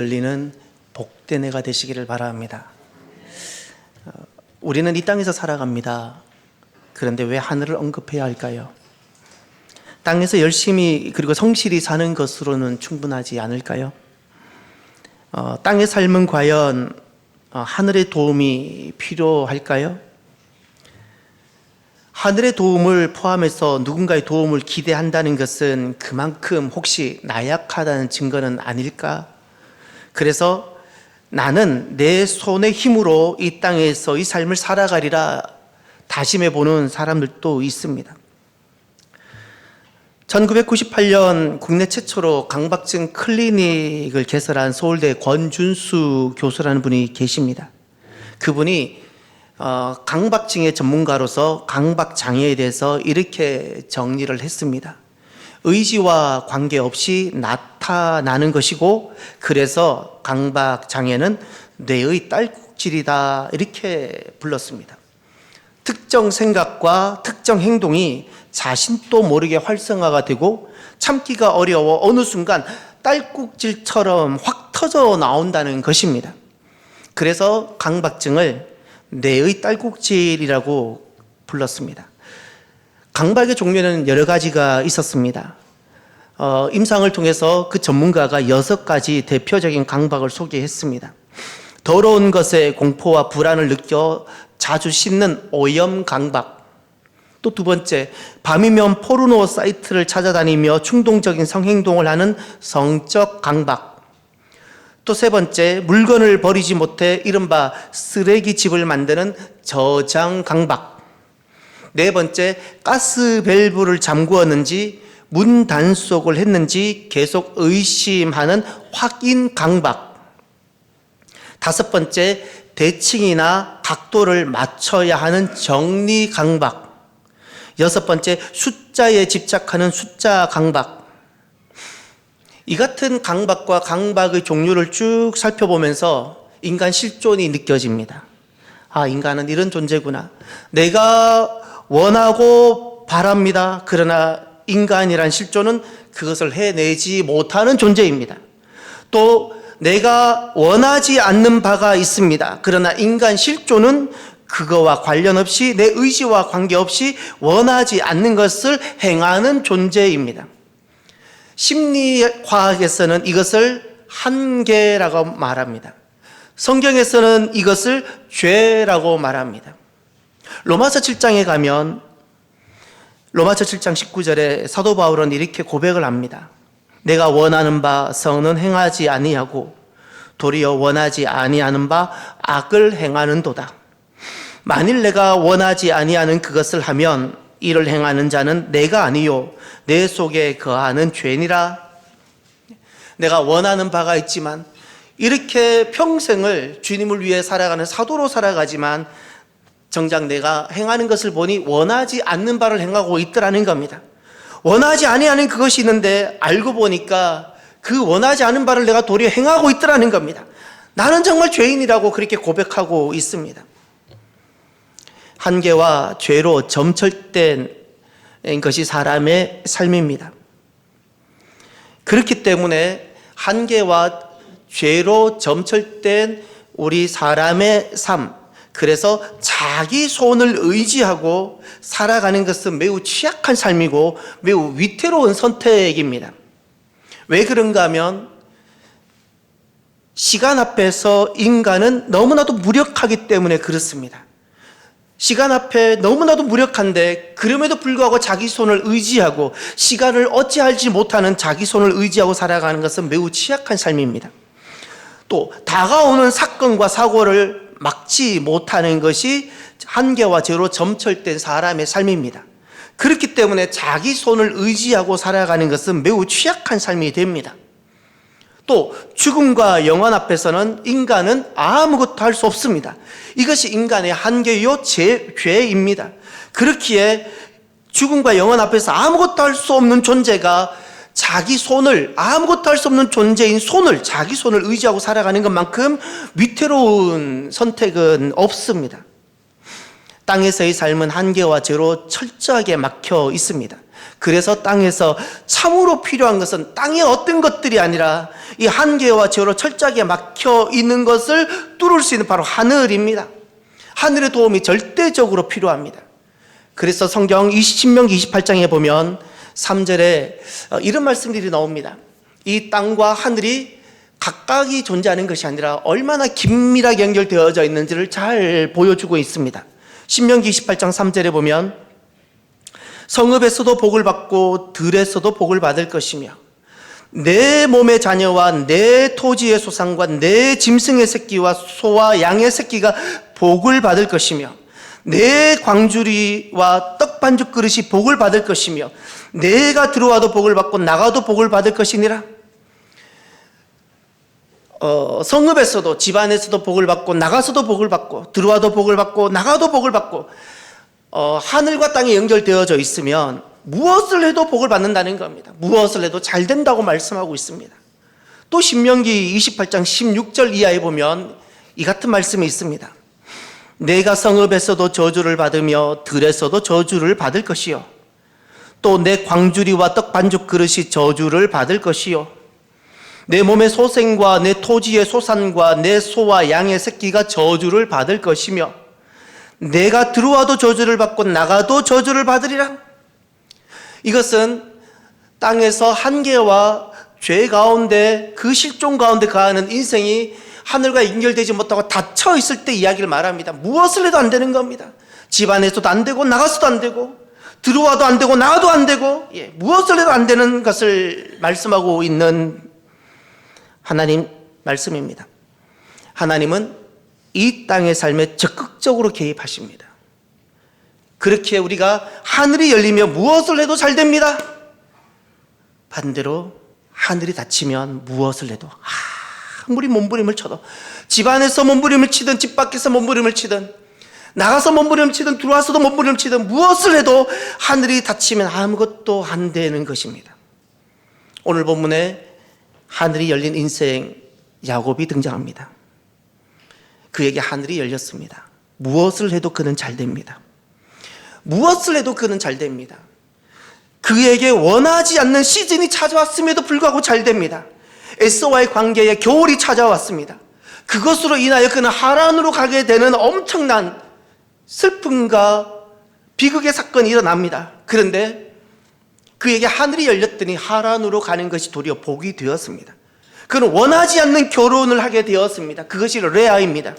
열리는 복된 해가 되시기를 바랍니다. 우리는 이 땅에서 살아갑니다. 그런데 왜 하늘을 언급해야 할까요? 땅에서 열심히 그리고 성실히 사는 것으로는 충분하지 않을까요? 땅의 삶은 과연 하늘의 도움이 필요할까요? 하늘의 도움을 포함해서 누군가의 도움을 기대한다는 것은 그만큼 혹시 나약하다는 증거는 아닐까? 그래서 나는 내 손의 힘으로 이 땅에서 이 삶을 살아가리라 다짐해 보는 사람들도 있습니다. 1998년 국내 최초로 강박증 클리닉을 개설한 서울대 권준수 교수라는 분이 계십니다. 그분이 강박증의 전문가로서 강박장애에 대해서 이렇게 정리를 했습니다. 의지와 관계없이 나타나는 것이고, 그래서 강박장애는 뇌의 딸꾹질이다, 이렇게 불렀습니다. 특정 생각과 특정 행동이 자신도 모르게 활성화가 되고 참기가 어려워 어느 순간 딸꾹질처럼 확 터져 나온다는 것입니다. 그래서 강박증을 뇌의 딸꾹질이라고 불렀습니다. 강박의 종류는 여러 가지가 있었습니다. 임상을 통해서 그 전문가가 6가지 대표적인 강박을 소개했습니다. 더러운 것에 공포와 불안을 느껴 자주 씻는 오염 강박. 또 두 번째, 밤이면 포르노 사이트를 찾아다니며 충동적인 성행동을 하는 성적 강박. 또 세 번째, 물건을 버리지 못해 이른바 쓰레기집을 만드는 저장 강박. 네 번째, 가스 밸브를 잠그었는지 문 단속을 했는지 계속 의심하는 확인 강박. 다섯 번째, 대칭이나 각도를 맞춰야 하는 정리 강박. 여섯 번째, 숫자에 집착하는 숫자 강박. 이 같은 강박과 강박의 종류를 쭉 살펴보면서 인간 실존이 느껴집니다. 아, 인간은 이런 존재구나. 내가 원하고 바랍니다. 그러나 인간이란 실존은 그것을 해내지 못하는 존재입니다. 또 내가 원하지 않는 바가 있습니다. 그러나 인간 실존은 그거와 관련 없이 내 의지와 관계없이 원하지 않는 것을 행하는 존재입니다. 심리화학에서는 이것을 한계라고 말합니다. 성경에서는 이것을 죄라고 말합니다. 로마서 7장에 가면 로마서 7장 19절에 사도 바울은 이렇게 고백을 합니다. 내가 원하는 바 선은 행하지 아니하고 도리어 원하지 아니하는 바 악을 행하는도다. 만일 내가 원하지 아니하는 그것을 하면 이를 행하는 자는 내가 아니요 내 속에 거하는 죄니라. 내가 원하는 바가 있지만 이렇게 평생을 주님을 위해 살아가는 사도로 살아가지만 정작 내가 행하는 것을 보니 원하지 않는 바를 행하고 있더라는 겁니다. 원하지 아니하는 그것이 있는데 알고 보니까 그 원하지 않은 바를 내가 도리어 행하고 있더라는 겁니다. 나는 정말 죄인이라고 그렇게 고백하고 있습니다. 한계와 죄로 점철된 것이 사람의 삶입니다. 그렇기 때문에 한계와 죄로 점철된 우리 사람의 삶, 그래서 자기 손을 의지하고 살아가는 것은 매우 취약한 삶이고 매우 위태로운 선택입니다. 왜 그런가 하면 시간 앞에서 인간은 너무나도 무력하기 때문에 그렇습니다. 시간 앞에 너무나도 무력한데 그럼에도 불구하고 자기 손을 의지하고 시간을 어찌할지 못하는 자기 손을 의지하고 살아가는 것은 매우 취약한 삶입니다. 또 다가오는 사건과 사고를 막지 못하는 것이 한계와 죄로 점철된 사람의 삶입니다. 그렇기 때문에 자기 손을 의지하고 살아가는 것은 매우 취약한 삶이 됩니다. 또 죽음과 영원 앞에서는 인간은 아무것도 할 수 없습니다. 이것이 인간의 한계요 죄입니다. 그렇기에 죽음과 영원 앞에서 아무것도 할 수 없는 존재가 자기 손을, 아무것도 할 수 없는 존재인 손을, 자기 손을 의지하고 살아가는 것만큼 위태로운 선택은 없습니다. 땅에서의 삶은 한계와 죄로 철저하게 막혀 있습니다. 그래서 땅에서 참으로 필요한 것은 땅의 어떤 것들이 아니라 이 한계와 저로 철저하게 막혀 있는 것을 뚫을 수 있는 바로 하늘입니다. 하늘의 도움이 절대적으로 필요합니다. 그래서 성경 신명기 28장에 보면 3절에 이런 말씀들이 나옵니다. 이 땅과 하늘이 각각이 존재하는 것이 아니라 얼마나 긴밀하게 연결되어져 있는지를 잘 보여주고 있습니다. 신명기 28장 3절에 보면 성읍에서도 복을 받고 들에서도 복을 받을 것이며 내 몸의 자녀와 내 토지의 소산과 내 짐승의 새끼와 소와 양의 새끼가 복을 받을 것이며 내 광주리와 떡 반죽 그릇이 복을 받을 것이며 내가 들어와도 복을 받고 나가도 복을 받을 것이니라. 성읍에서도 집안에서도 복을 받고 나가서도 복을 받고 들어와도 복을 받고 나가도 복을 받고 하늘과 땅이 연결되어져 있으면 무엇을 해도 복을 받는다는 겁니다. 무엇을 해도 잘 된다고 말씀하고 있습니다. 또 신명기 28장 16절 이하에 보면 이 같은 말씀이 있습니다. 내가 성읍에서도 저주를 받으며 들에서도 저주를 받을 것이요 또 내 광주리와 떡 반죽 그릇이 저주를 받을 것이요 내 몸의 소생과 내 토지의 소산과 내 소와 양의 새끼가 저주를 받을 것이며 내가 들어와도 저주를 받고 나가도 저주를 받으리라. 이것은 땅에서 한계와 죄 가운데 그 실종 가운데 가하는 인생이 하늘과 연결되지 못하고 닫혀 있을 때 이야기를 말합니다. 무엇을 해도 안 되는 겁니다. 집안에서도 안 되고 나가서도 안 되고 들어와도 안 되고 나가도 안 되고 무엇을 해도 안 되는 것을 말씀하고 있는 하나님 말씀입니다. 하나님은 이 땅의 삶에 적극적으로 개입하십니다. 그렇게 우리가 하늘이 열리면 무엇을 해도 잘 됩니다. 반대로 하늘이 닫히면 무엇을 해도 아무리 몸부림을 쳐도 집안에서 몸부림을 치든 집 밖에서 몸부림을 치든 나가서 몸부림을 치든 들어와서도 몸부림을 치든 무엇을 해도 하늘이 닫히면 아무것도 안 되는 것입니다. 오늘 본문에 하늘이 열린 인생 야곱이 등장합니다. 그에게 하늘이 열렸습니다. 무엇을 해도 그는 잘 됩니다. 무엇을 해도 그는 잘 됩니다. 그에게 원하지 않는 시즌이 찾아왔음에도 불구하고 잘 됩니다. 에서와의 관계에 겨울이 찾아왔습니다. 그것으로 인하여 그는 하란으로 가게 되는 엄청난 슬픔과 비극의 사건이 일어납니다. 그런데 그에게 하늘이 열렸더니 하란으로 가는 것이 도리어 복이 되었습니다. 그는 원하지 않는 결혼을 하게 되었습니다. 그것이 레아입니다.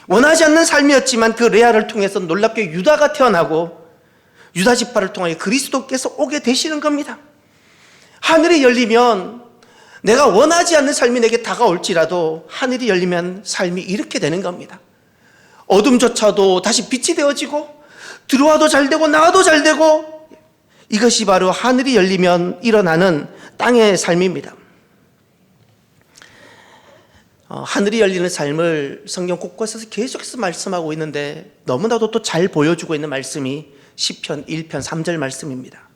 원하지 않는 삶이었지만 그 레아를 통해서 놀랍게 유다가 태어나고 유다 지파를 통하여 그리스도께서 오게 되시는 겁니다. 하늘이 열리면 내가 원하지 않는 삶이 내게 다가올지라도 하늘이 열리면 삶이 이렇게 되는 겁니다. 어둠조차도 다시 빛이 되어지고 들어와도 잘 되고 나와도 잘 되고 이것이 바로 하늘이 열리면 일어나는 땅의 삶입니다. 하늘이 열리는 삶을 성경 곳곳에서 계속해서 말씀하고 있는데 너무나도 또 잘 보여주고 있는 말씀이 시편 1편 3절 말씀입니다.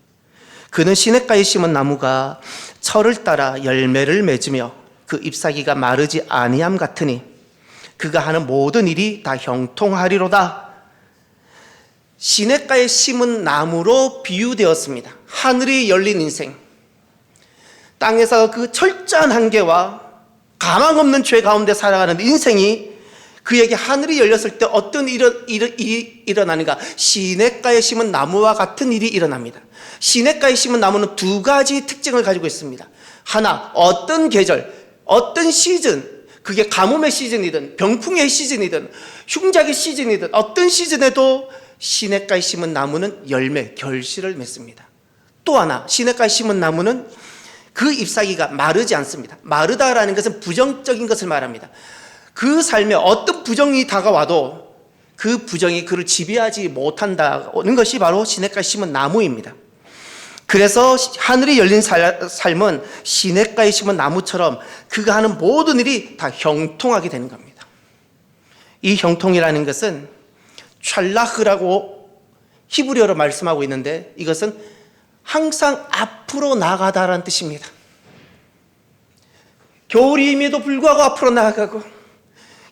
그는 시냇가에 심은 나무가 철을 따라 열매를 맺으며 그 잎사귀가 마르지 아니함 같으니 그가 하는 모든 일이 다 형통하리로다. 시냇가에 심은 나무로 비유되었습니다. 하늘이 열린 인생, 땅에서 그 철저한 한계와 가망 없는 죄 가운데 살아가는 인생이 그에게 하늘이 열렸을 때 어떤 일이 일어나는가? 시냇가에 심은 나무와 같은 일이 일어납니다. 시냇가에 심은 나무는 두 가지 특징을 가지고 있습니다. 하나, 어떤 계절, 어떤 시즌, 그게 가뭄의 시즌이든 병풍의 시즌이든 흉작의 시즌이든 어떤 시즌에도 시냇가에 심은 나무는 열매, 결실을 맺습니다. 또 하나, 시냇가에 심은 나무는 그 잎사귀가 마르지 않습니다. 마르다라는 것은 부정적인 것을 말합니다. 그 삶에 어떤 부정이 다가와도 그 부정이 그를 지배하지 못한다는 것이 바로 시냇가에 심은 나무입니다. 그래서 하늘이 열린 삶은 시냇가에 심은 나무처럼 그가 하는 모든 일이 다 형통하게 되는 겁니다. 이 형통이라는 것은 찰라흐라고 히브리어로 말씀하고 있는데 이것은 항상 앞으로 나가다라는 뜻입니다. 겨울이 임에도 불구하고 앞으로 나아가고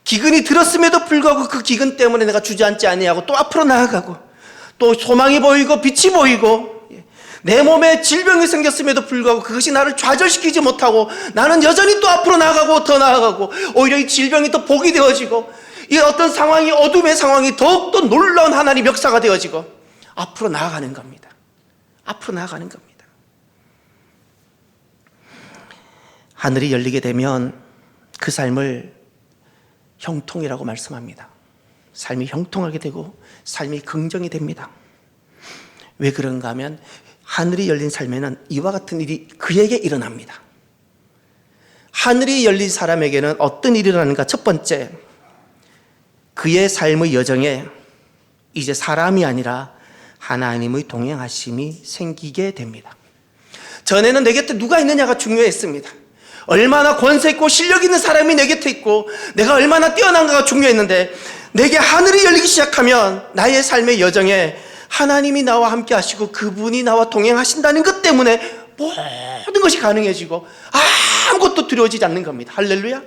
기근이 들었음에도 불구하고 그 기근 때문에 내가 주저앉지 아니하고 또 앞으로 나아가고 또 소망이 보이고 빛이 보이고 내 몸에 질병이 생겼음에도 불구하고 그것이 나를 좌절시키지 못하고 나는 여전히 또 앞으로 나아가고 더 나아가고 오히려 이 질병이 또 복이 되어지고 이 어떤 상황이 어둠의 상황이 더욱더 놀라운 하나님의 역사가 되어지고 앞으로 나아가는 겁니다. 앞으로 나아가는 겁니다. 하늘이 열리게 되면 그 삶을 형통이라고 말씀합니다. 삶이 형통하게 되고 삶이 긍정이 됩니다. 왜 그런가 하면 하늘이 열린 삶에는 이와 같은 일이 그에게 일어납니다. 하늘이 열린 사람에게는 어떤 일이 일어나는가? 첫 번째, 그의 삶의 여정에 이제 사람이 아니라 하나님의 동행하심이 생기게 됩니다. 전에는 내 곁에 누가 있느냐가 중요했습니다. 얼마나 권세 있고 실력 있는 사람이 내 곁에 있고 내가 얼마나 뛰어난가가 중요했는데 내게 하늘이 열리기 시작하면 나의 삶의 여정에 하나님이 나와 함께 하시고 그분이 나와 동행하신다는 것 때문에 모든 것이 가능해지고 아무것도 두려워지지 않는 겁니다. 할렐루야.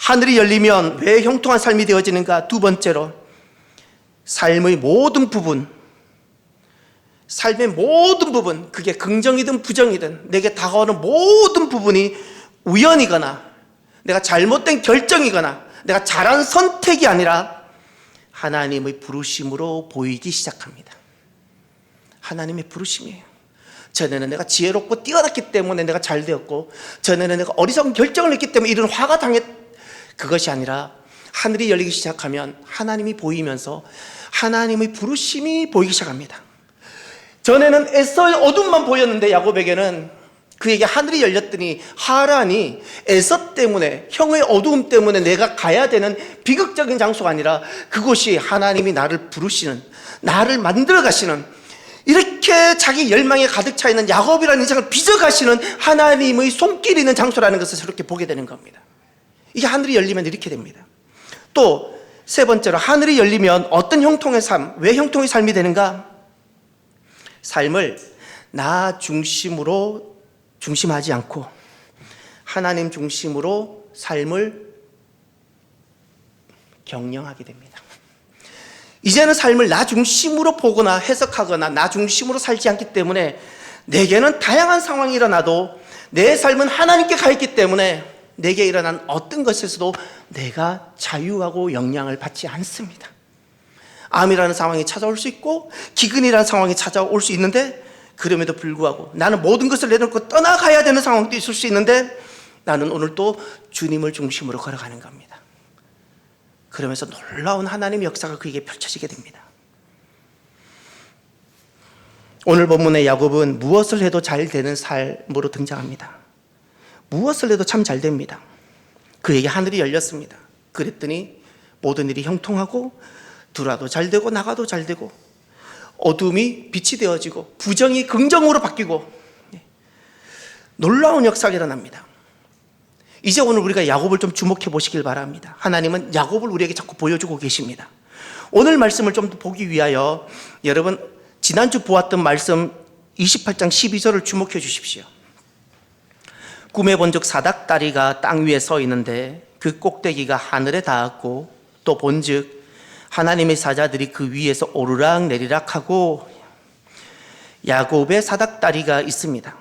하늘이 열리면 왜 형통한 삶이 되어지는가? 두 번째로, 삶의 모든 부분, 그게 긍정이든 부정이든 내게 다가오는 모든 부분이 우연이거나 내가 잘못된 결정이거나 내가 잘한 선택이 아니라 하나님의 부르심으로 보이기 시작합니다. 하나님의 부르심이에요. 전에는 내가 지혜롭고 뛰어났기 때문에 내가 잘 되었고, 전에는 내가 어리석은 결정을 했기 때문에 이런 화가 그것이 아니라 하늘이 열리기 시작하면 하나님이 보이면서 하나님의 부르심이 보이기 시작합니다. 전에는 에서의 어둠만 보였는데 야곱에게는 그에게 하늘이 열렸더니 하란이 에서 때문에, 형의 어두움 때문에 내가 가야 되는 비극적인 장소가 아니라 그곳이 하나님이 나를 부르시는, 나를 만들어 가시는, 이렇게 자기 열망에 가득 차 있는 야곱이라는 인생을 빚어가시는 하나님의 손길이 있는 장소라는 것을 새롭게 보게 되는 겁니다. 이게 하늘이 열리면 이렇게 됩니다. 또 세 번째로, 하늘이 열리면 어떤 형통의 삶, 왜 형통의 삶이 되는가? 삶을 나 중심하지 않고 하나님 중심으로 삶을 경영하게 됩니다. 이제는 삶을 나 중심으로 보거나 해석하거나 나 중심으로 살지 않기 때문에 내게는 다양한 상황이 일어나도 내 삶은 하나님께 가 있기 때문에 내게 일어난 어떤 것에서도 내가 자유하고 영향을 받지 않습니다. 암이라는 상황이 찾아올 수 있고 기근이라는 상황이 찾아올 수 있는데, 그럼에도 불구하고 나는 모든 것을 내놓고 떠나가야 되는 상황도 있을 수 있는데 나는 오늘 또 주님을 중심으로 걸어가는 겁니다. 그러면서 놀라운 하나님의 역사가 그에게 펼쳐지게 됩니다. 오늘 본문의 야곱은 무엇을 해도 잘 되는 삶으로 등장합니다. 무엇을 해도 참 잘 됩니다. 그에게 하늘이 열렸습니다. 그랬더니 모든 일이 형통하고 들어와도 잘 되고 나가도 잘 되고 어둠이 빛이 되어지고 부정이 긍정으로 바뀌고 놀라운 역사가 일어납니다. 이제 오늘 우리가 야곱을 좀 주목해 보시길 바랍니다. 하나님은 야곱을 우리에게 자꾸 보여주고 계십니다. 오늘 말씀을 좀 더 보기 위하여 여러분 지난주 보았던 말씀 28장 12절을 주목해 주십시오. 꿈에 본즉 사닥다리가 땅 위에 서 있는데 그 꼭대기가 하늘에 닿았고 또 본즉 하나님의 사자들이 그 위에서 오르락 내리락 하고, 야곱의 사닥다리가 있습니다.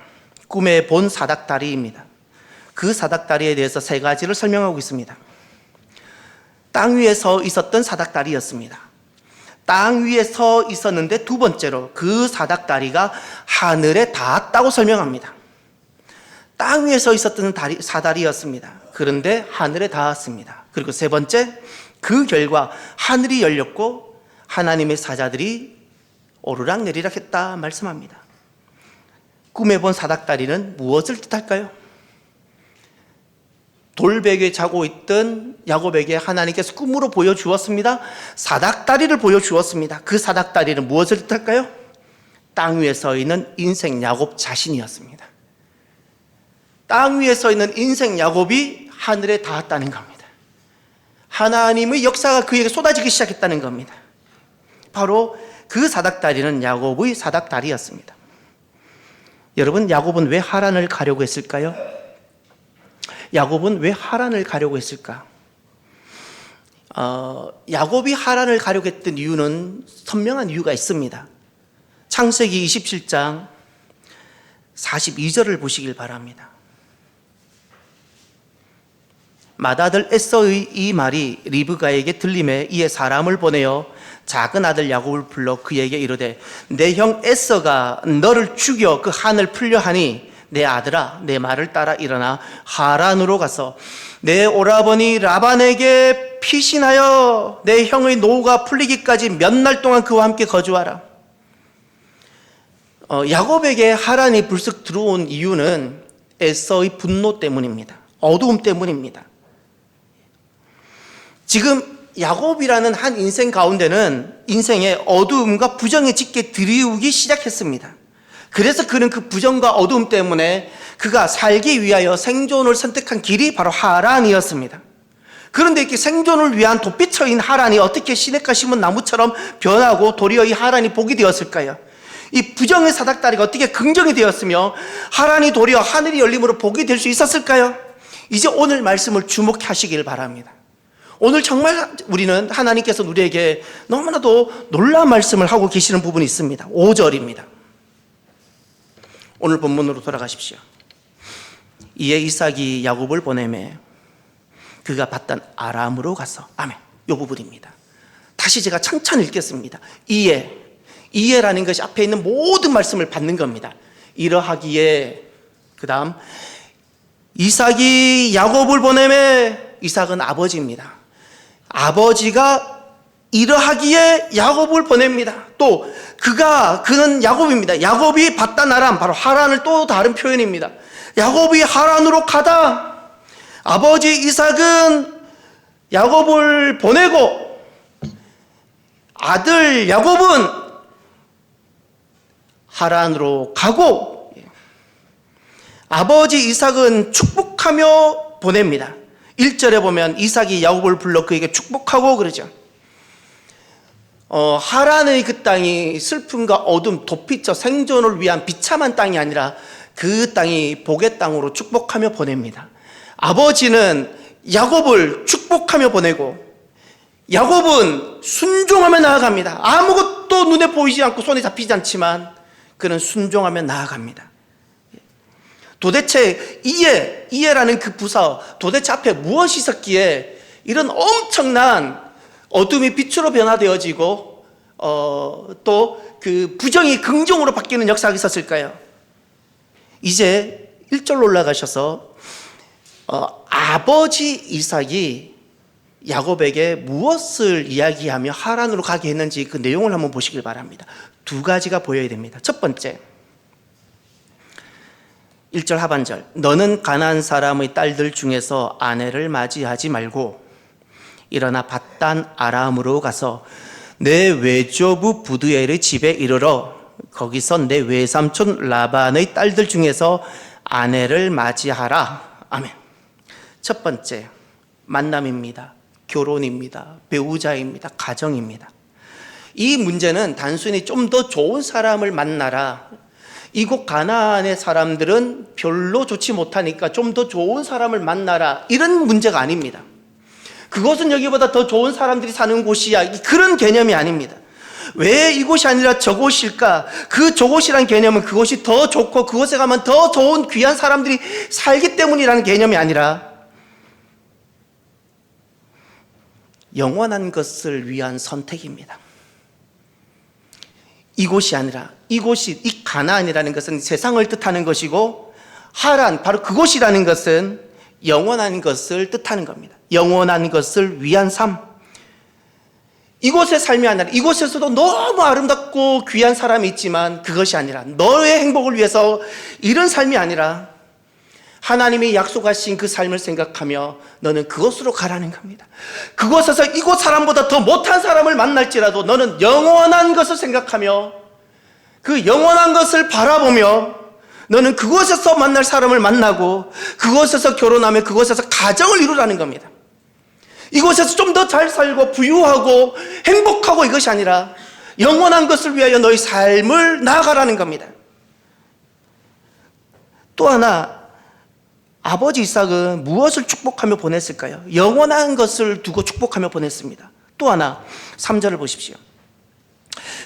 꿈에 본 사닥다리입니다. 그 사닥다리에 대해서 세 가지를 설명하고 있습니다. 땅 위에 서 있었던 사닥다리였습니다. 땅 위에 서 있었는데 두 번째로 그 사닥다리가 하늘에 닿았다고 설명합니다. 땅 위에 서 있었던 사다리였습니다. 그런데 하늘에 닿았습니다. 그리고 세 번째, 그 결과 하늘이 열렸고 하나님의 사자들이 오르락 내리락 했다 말씀합니다. 꿈에 본 사닥다리는 무엇을 뜻할까요? 돌베개에 자고 있던 야곱에게 하나님께서 꿈으로 보여주었습니다. 사닥다리를 보여주었습니다. 그 사닥다리는 무엇을 뜻할까요? 땅 위에 서 있는 인생 야곱 자신이었습니다. 땅 위에 서 있는 인생 야곱이 하늘에 닿았다는 겁니다. 하나님의 역사가 그에게 쏟아지기 시작했다는 겁니다. 바로 그 사닥다리는 야곱의 사닥다리였습니다. 여러분, 야곱은 왜 하란을 가려고 했을까요? 야곱은 왜 하란을 가려고 했을까? 야곱이 하란을 가려고 했던 이유는 선명한 이유가 있습니다. 창세기 27장 42절을 보시길 바랍니다. 맏아들 에서의 이 말이 리브가에게 들림에 이에 사람을 보내어 작은 아들 야곱을 불러 그에게 이르되 내 형 에서가 너를 죽여 그 한을 풀려 하니 내 아들아 내 말을 따라 일어나 하란으로 가서 내 오라버니 라반에게 피신하여 내 형의 노후가 풀리기까지 몇 날 동안 그와 함께 거주하라. 야곱에게 하란이 불쑥 들어온 이유는 에서의 분노 때문입니다. 어두움 때문입니다. 지금 야곱이라는 한 인생 가운데는 인생의 어두움과 부정이 짙게 드리우기 시작했습니다. 그래서 그는 그 부정과 어두움 때문에 그가 살기 위하여 생존을 선택한 길이 바로 하란이었습니다. 그런데 이렇게 생존을 위한 도피처인 하란이 어떻게 시냇가 심은 나무처럼 변하고 도리어 이 하란이 복이 되었을까요? 이 부정의 사닥다리가 어떻게 긍정이 되었으며 하란이 도리어 하늘이 열림으로 복이 될 수 있었을까요? 이제 오늘 말씀을 주목하시길 바랍니다. 오늘 정말 우리는 하나님께서 우리에게 너무나도 놀라운 말씀을 하고 계시는 부분이 있습니다. 5절입니다. 오늘 본문으로 돌아가십시오. 이에 이삭이 야곱을 보내매 그가 봤던 아람으로 가서 아멘. 이 부분입니다. 다시 제가 천천히 읽겠습니다. 이에라는 것이 앞에 있는 모든 말씀을 받는 겁니다. 이러하기에 그 다음 이삭이 야곱을 보내매 이삭은 아버지입니다. 아버지가 이러하기에 야곱을 보냅니다. 또 그는 야곱입니다. 야곱이 봤단 아람, 바로 하란을 또 다른 표현입니다. 야곱이 하란으로 가다 아버지 이삭은 야곱을 보내고 아들 야곱은 하란으로 가고 아버지 이삭은 축복하며 보냅니다. 1절에 보면 이삭이 야곱을 불러 그에게 축복하고 그러죠. 하란의 그 땅이 슬픔과 어둠, 도피처, 생존을 위한 비참한 땅이 아니라 그 땅이 복의 땅으로 축복하며 보냅니다. 아버지는 야곱을 축복하며 보내고 야곱은 순종하며 나아갑니다. 아무것도 눈에 보이지 않고 손에 잡히지 않지만 그는 순종하며 나아갑니다. 도대체 이해라는 그 부사 도대체 앞에 무엇이 있었기에 이런 엄청난 어둠이 빛으로 변화되어지고 또 그 부정이 긍정으로 바뀌는 역사가 있었을까요? 이제 1절로 올라가셔서 아버지 이삭이 야곱에게 무엇을 이야기하며 하란으로 가게 했는지 그 내용을 한번 보시길 바랍니다. 두 가지가 보여야 됩니다. 첫 번째 1절 하반절 너는 가나안 사람의 딸들 중에서 아내를 맞이하지 말고 일어나 밧단 아람으로 가서 내 외조부 부두엘의 집에 이르러 거기서 내 외삼촌 라반의 딸들 중에서 아내를 맞이하라. 아멘. 첫 번째 만남입니다. 결혼입니다. 배우자입니다. 가정입니다. 이 문제는 단순히 좀 더 좋은 사람을 만나라, 이곳 가나안의 사람들은 별로 좋지 못하니까 좀 더 좋은 사람을 만나라, 이런 문제가 아닙니다. 그것은 여기보다 더 좋은 사람들이 사는 곳이야, 그런 개념이 아닙니다. 왜 이곳이 아니라 저곳일까? 그 저곳이란 개념은 그곳이 더 좋고 그곳에 가면 더 좋은 귀한 사람들이 살기 때문이라는 개념이 아니라 영원한 것을 위한 선택입니다. 이곳이 아니라 이곳이, 이 가나안이라는 것은 세상을 뜻하는 것이고 하란, 바로 그곳이라는 것은 영원한 것을 뜻하는 겁니다. 영원한 것을 위한 삶. 이곳의 삶이 아니라 이곳에서도 너무 아름답고 귀한 사람이 있지만 그것이 아니라 너의 행복을 위해서 이런 삶이 아니라 하나님이 약속하신 그 삶을 생각하며 너는 그곳으로 가라는 겁니다. 그곳에서 이곳 사람보다 더 못한 사람을 만날지라도 너는 영원한 것을 생각하며 그 영원한 것을 바라보며 너는 그곳에서 만날 사람을 만나고 그곳에서 결혼하며 그곳에서 가정을 이루라는 겁니다. 이곳에서 좀 더 잘 살고 부유하고 행복하고 이것이 아니라 영원한 것을 위하여 너의 삶을 나아가라는 겁니다. 또 하나, 아버지 이삭은 무엇을 축복하며 보냈을까요? 영원한 것을 두고 축복하며 보냈습니다. 또 하나 3절을 보십시오.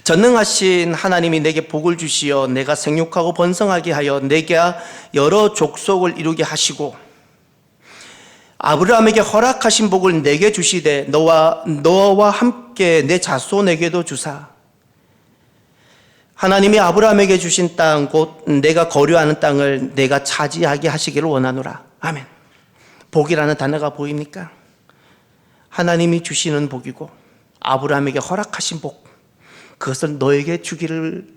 전능하신 하나님이 내게 복을 주시어 내가 생육하고 번성하게 하여 내게 여러 족속을 이루게 하시고 아브라함에게 허락하신 복을 내게 주시되 너와 함께 내 자손에게도 주사. 하나님이 아브라함에게 주신 땅 곧 내가 거류하는 땅을 내가 차지하게 하시기를 원하노라. 아멘. 복이라는 단어가 보입니까? 하나님이 주시는 복이고 아브라함에게 허락하신 복, 그것을 너에게 주기를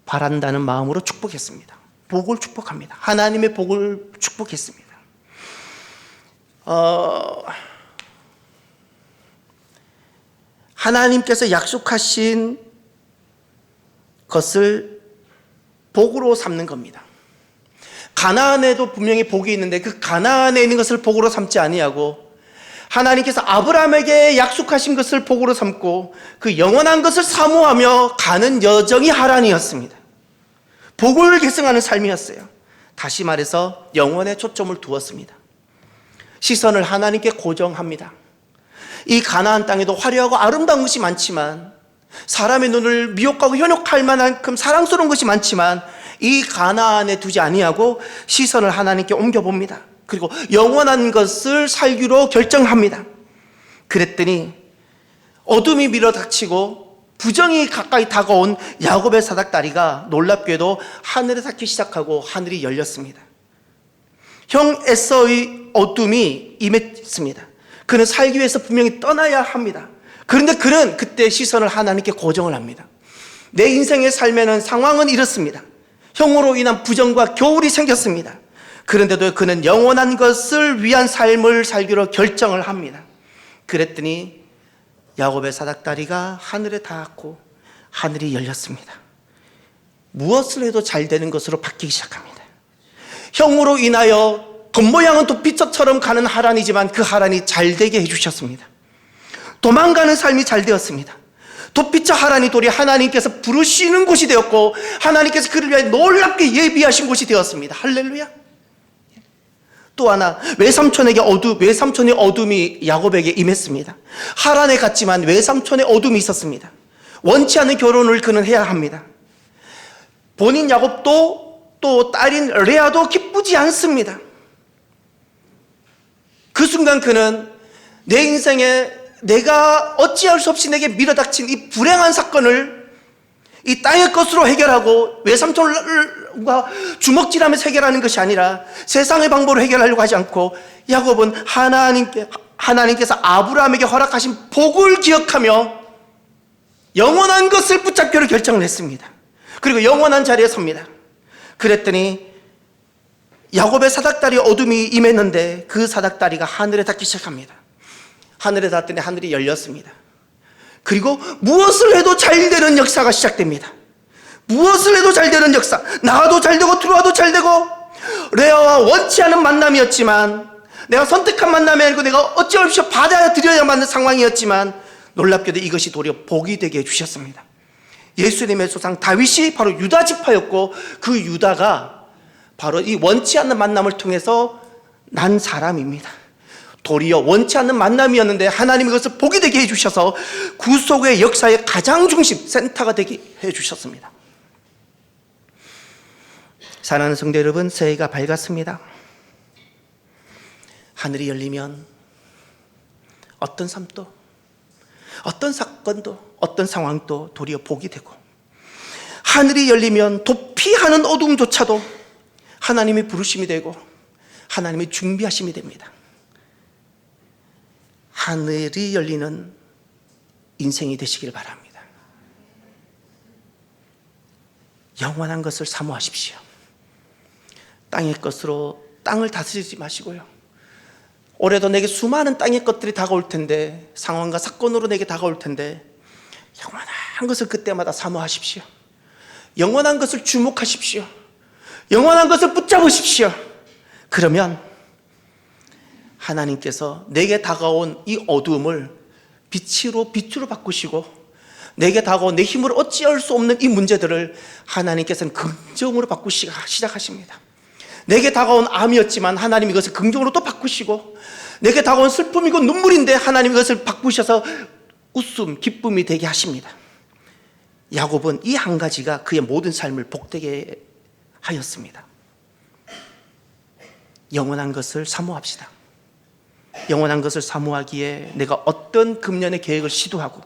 바란다는 마음으로 축복했습니다. 복을 축복합니다. 하나님의 복을 축복했습니다. 하나님께서 약속하신 것을 복으로 삼는 겁니다. 가나안에도 분명히 복이 있는데 그 가나안에 있는 것을 복으로 삼지 아니하고 하나님께서 아브라함에게 약속하신 것을 복으로 삼고 그 영원한 것을 사모하며 가는 여정이 하란이었습니다. 복을 계승하는 삶이었어요. 다시 말해서 영원에 초점을 두었습니다. 시선을 하나님께 고정합니다. 이 가나안 땅에도 화려하고 아름다운 것이 많지만, 사람의 눈을 미혹하고 현혹할 만큼 사랑스러운 것이 많지만 이 가나안에 두지 아니하고 시선을 하나님께 옮겨봅니다. 그리고 영원한 것을 살기로 결정합니다. 그랬더니 어둠이 밀어닥치고 부정이 가까이 다가온 야곱의 사닥다리가 놀랍게도 하늘에 닿기 시작하고 하늘이 열렸습니다. 형 에서의 어둠이 임했습니다. 그는 살기 위해서 분명히 떠나야 합니다. 그런데 그는 그때 시선을 하나님께 고정을 합니다. 내 인생의 삶에는 상황은 이렇습니다. 형으로 인한 부정과 겨울이 생겼습니다. 그런데도 그는 영원한 것을 위한 삶을 살기로 결정을 합니다. 그랬더니 야곱의 사닥다리가 하늘에 닿았고 하늘이 열렸습니다. 무엇을 해도 잘 되는 것으로 바뀌기 시작합니다. 형으로 인하여 겉모양은 도피처처럼 가는 하란이지만 그 하란이 잘 되게 해주셨습니다. 도망가는 삶이 잘 되었습니다. 도피처 하란이 도리 하나님께서 부르시는 곳이 되었고 하나님께서 그를 위해 놀랍게 예비하신 곳이 되었습니다. 할렐루야. 또 하나, 외삼촌의 어둠이 야곱에게 임했습니다. 하란에 갔지만 외삼촌의 어둠이 있었습니다. 원치 않는 결혼을 그는 해야 합니다. 본인 야곱도 또 딸인 레아도 기쁘지 않습니다. 그 순간 그는 내 인생에 내가 어찌할 수 없이 내게 밀어닥친 이 불행한 사건을 이 땅의 것으로 해결하고 외삼촌과 주먹질하면서 해결하는 것이 아니라 세상의 방법으로 해결하려고 하지 않고 야곱은 하나님께서 아브라함에게 허락하신 복을 기억하며 영원한 것을 붙잡기로 결정을 했습니다. 그리고 영원한 자리에 섭니다. 그랬더니 야곱의 사닥다리 어둠이 임했는데 그 사닥다리가 하늘에 닿기 시작합니다. 하늘에 닿았더니 하늘이 열렸습니다. 그리고 무엇을 해도 잘 되는 역사가 시작됩니다. 무엇을 해도 잘 되는 역사. 나와도 잘 되고 들어와도 잘 되고, 레아와 원치 않은 만남이었지만, 내가 선택한 만남이 아니고 내가 어찌할 수 없이 받아들여야만 하는 상황이었지만 놀랍게도 이것이 도리어 복이 되게 해주셨습니다. 예수님의 조상 다윗이 바로 유다 지파였고 그 유다가 바로 이 원치 않는 만남을 통해서 난 사람입니다. 도리어 원치 않는 만남이었는데 하나님이 그것을 복이 되게 해주셔서 구속의 역사의 가장 중심, 센터가 되게 해주셨습니다. 사랑하는 성도 여러분, 새해가 밝았습니다. 하늘이 열리면 어떤 삶도, 어떤 사건도, 어떤 상황도 도리어 복이 되고, 하늘이 열리면 도피하는 어둠조차도 하나님의 부르심이 되고 하나님의 준비하심이 됩니다. 하늘이 열리는 인생이 되시길 바랍니다. 영원한 것을 사모하십시오. 땅의 것으로 땅을 다스리지 마시고요. 올해도 내게 수많은 땅의 것들이 다가올 텐데, 상황과 사건으로 내게 다가올 텐데 영원한 것을 그때마다 사모하십시오. 영원한 것을 주목하십시오. 영원한 것을 붙잡으십시오. 그러면 하나님께서 내게 다가온 이 어두움을 빛으로 바꾸시고, 내게 다가온 내 힘으로 어찌할 수 없는 이 문제들을 하나님께서는 긍정으로 바꾸시기 시작하십니다. 내게 다가온 암이었지만 하나님이 이것을 긍정으로 또 바꾸시고, 내게 다가온 슬픔이고 눈물인데 하나님이 이것을 바꾸셔서 웃음, 기쁨이 되게 하십니다. 야곱은 이 한 가지가 그의 모든 삶을 복되게 하였습니다. 영원한 것을 사모합시다. 영원한 것을 사모하기에 내가 어떤 금년의 계획을 시도하고,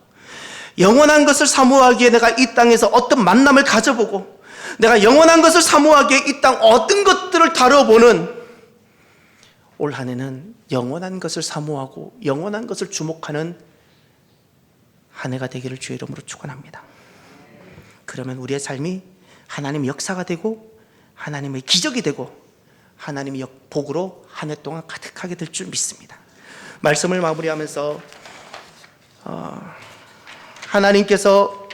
영원한 것을 사모하기에 내가 이 땅에서 어떤 만남을 가져보고, 내가 영원한 것을 사모하기에 이 땅 어떤 것들을 다뤄보는 올 한 해는 영원한 것을 사모하고 영원한 것을 주목하는 한 해가 되기를 주의 이름으로 축원합니다. 그러면 우리의 삶이 하나님의 역사가 되고 하나님의 기적이 되고 하나님의 복으로 한 해 동안 가득하게 될 줄 믿습니다. 말씀을 마무리하면서 하나님께서